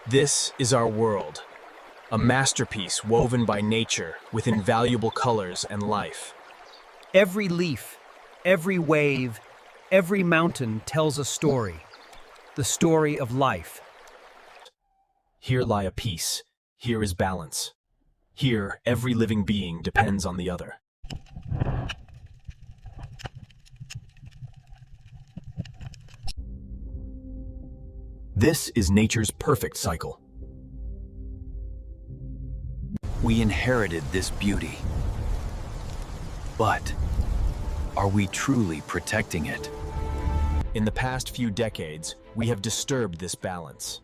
This is our world, a masterpiece woven by nature with invaluable colors and life. Every leaf, every wave, every mountain tells a story, the story of life. Here lie a peace, here is balance. Here, every living being depends on the other. This is nature's perfect cycle. We inherited this beauty. But are we truly protecting it? In the past few decades, we have disturbed this balance.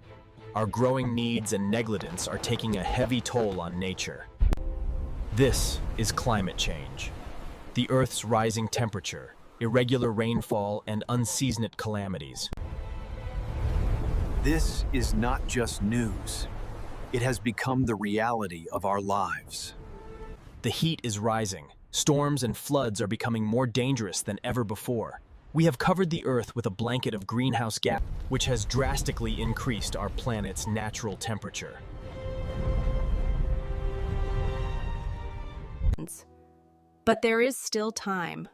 Our growing needs and negligence are taking a heavy toll on nature. This is climate change. The Earth's rising temperature, irregular rainfall, and unseasoned calamities. This is not just news. It has become the reality of our lives. The heat is rising. Storms and floods are becoming more dangerous than ever before. We have covered the Earth with a blanket of greenhouse gas, which has drastically increased our planet's natural temperature. But there is still time.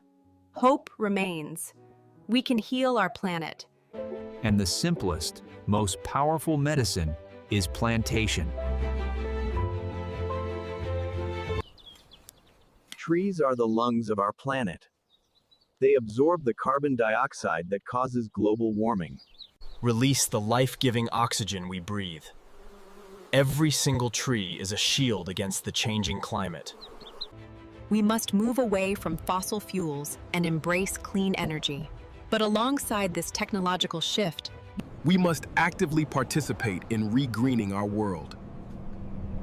Hope remains. We can heal our planet. And the simplest, most powerful medicine is plantation. Trees are the lungs of our planet. They absorb the carbon dioxide that causes global warming. Release the life-giving oxygen we breathe. Every single tree is a shield against the changing climate. We must move away from fossil fuels and embrace clean energy. But alongside this technological shift, we must actively participate in regreening our world.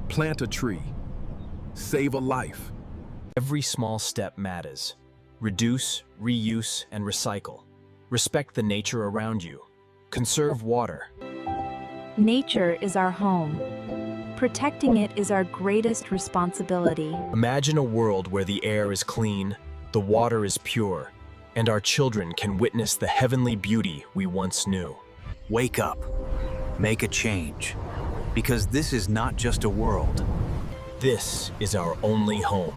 Plant a tree. Save a life. Every small step matters. Reduce, reuse, and recycle. Respect the nature around you. Conserve water. Nature is our home. Protecting it is our greatest responsibility. Imagine a world where the air is clean, the water is pure, and our children can witness the heavenly beauty we once knew. Wake up. Make a change. Because this is not just a world. This is our only home.